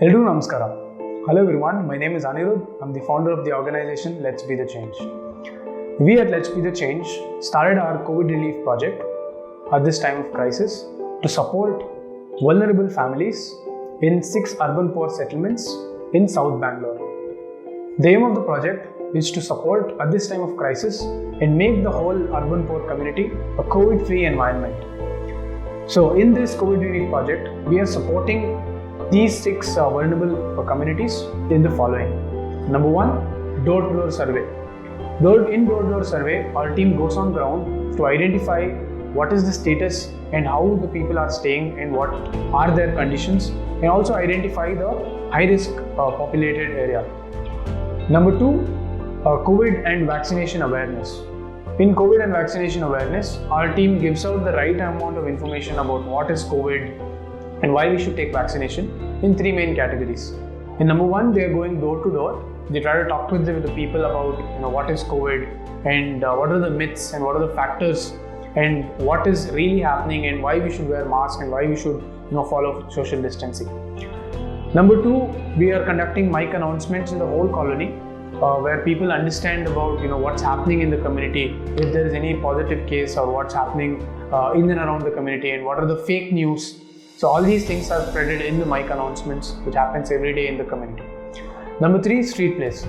Hello, Namaskara. Hello everyone, my name is Anirudh. I'm the founder of the organization Let's Be the Change. We at Let's Be the Change started our COVID relief project at this time of crisis to support vulnerable families in 6 urban poor settlements in South Bangalore. The aim of the project is to support at this time of crisis and make the whole urban poor community a COVID-free environment. So in this COVID relief project, we are supporting these 6 vulnerable communities in the following. Number 1, door-to-door survey. In door-to-door survey, our team goes on ground to identify what is the status and how the people are staying and what are their conditions, and also identify the high-risk populated area. Number 2, COVID and vaccination awareness. In COVID and vaccination awareness, our team gives out the right amount of information about what is COVID and why we should take vaccination in 3 main categories. In number 1, they are going door to door. They try to talk with the people about what is COVID and what are the myths and what are the factors and what is really happening and why we should wear masks and why we should follow social distancing. Number 2, we are conducting mic announcements in the whole colony where people understand about what's happening in the community, if there is any positive case or what's happening in and around the community and what are the fake news. So all these things are spreaded in the mic announcements which happens every day in the community. Number 3, street plays.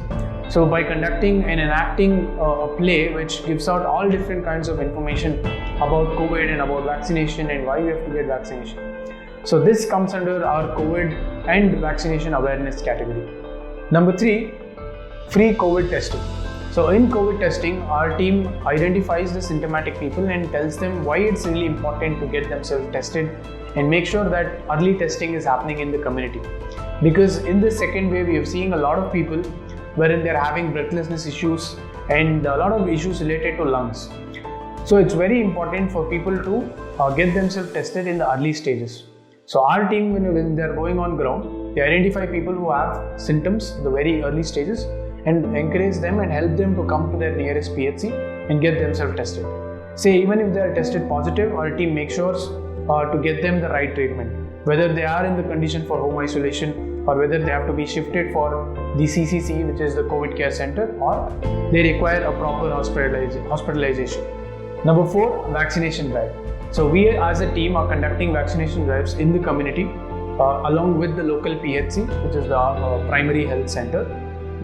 So by conducting and enacting a play which gives out all different kinds of information about COVID and about vaccination and why we have to get vaccination. So this comes under our COVID and vaccination awareness category. Number 3, free COVID testing. So in COVID testing, our team identifies the symptomatic people and tells them why it's really important to get themselves tested and make sure that early testing is happening in the community. Because in the second wave, we are seeing a lot of people wherein they're having breathlessness issues and a lot of issues related to lungs. So it's very important for people to get themselves tested in the early stages. So our team, when they're going on ground, they identify people who have symptoms, the very early stages, and encourage them and help them to come to their nearest PHC and get themselves tested. Say even if they are tested positive, our team makes sure to get them the right treatment, whether they are in the condition for home isolation or whether they have to be shifted for the CCC, which is the COVID care center, or they require a proper hospitalization. Number 4, vaccination drive. So we as a team are conducting vaccination drives in the community along with the local PHC, which is the primary health center.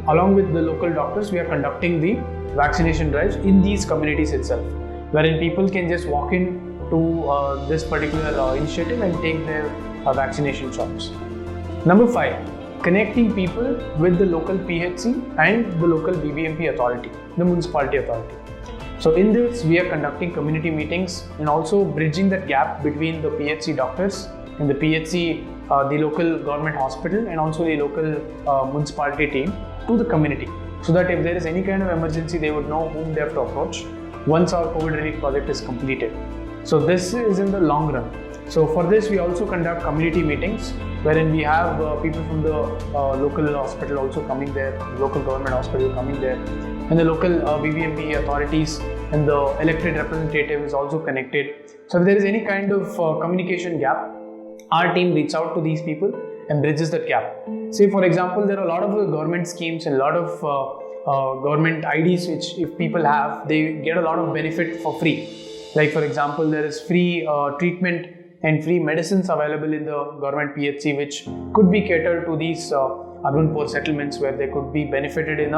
Along with the local doctors, we are conducting the vaccination drives in these communities itself, wherein people can just walk in to this particular initiative and take their vaccination shots. Number 5, connecting people with the local PHC and the local BBMP authority, the municipality authority. So in this, we are conducting community meetings and also bridging that gap between the PHC doctors and the PHC, the local government hospital and also the local municipality team to the community, so that if there is any kind of emergency, they would know whom they have to approach once our COVID relief project is completed. So this is in the long run. So for this, we also conduct community meetings wherein we have people from the local hospital also coming there, local government hospital coming there, and the local BBMP authorities and the elected representative is also connected. So if there is any kind of communication gap, our team reaches out to these people and bridges that gap. Say for example, there are a lot of government schemes and a lot of government IDs which if people have, they get a lot of benefit for free. Like for example, there is free treatment and free medicines available in the government PHC, which could be catered to these urban poor settlements where they could be benefited in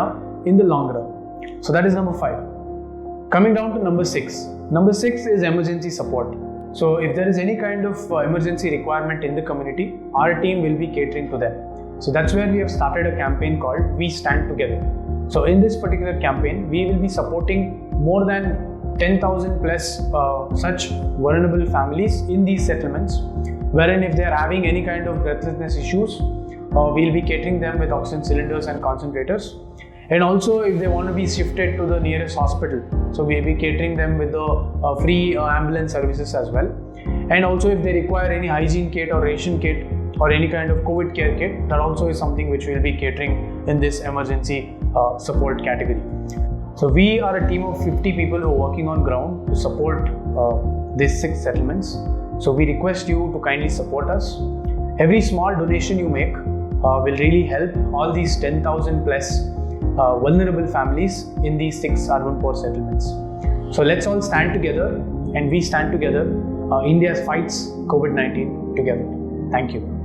the long run. So that is number 5. Coming down to number 6. Number 6 is emergency support. So if there is any kind of emergency requirement in the community, our team will be catering to them. So that's where we have started a campaign called We Stand Together. So in this particular campaign, we will be supporting more than 10,000 plus such vulnerable families in these settlements, wherein if they are having any kind of breathlessness issues, we'll be catering them with oxygen cylinders and concentrators. And also if they want to be shifted to the nearest hospital, so we'll be catering them with the free ambulance services as well. And also if they require any hygiene kit or ration kit or any kind of COVID care kit, that also is something which we'll be catering in this emergency support category. So we are a team of 50 people who are working on ground to support these 6 settlements. So we request you to kindly support us. Every small donation you make will really help all these 10,000 plus vulnerable families in these 6 urban poor settlements. So let's all stand together, and we stand together. India fights COVID-19 together. Thank you.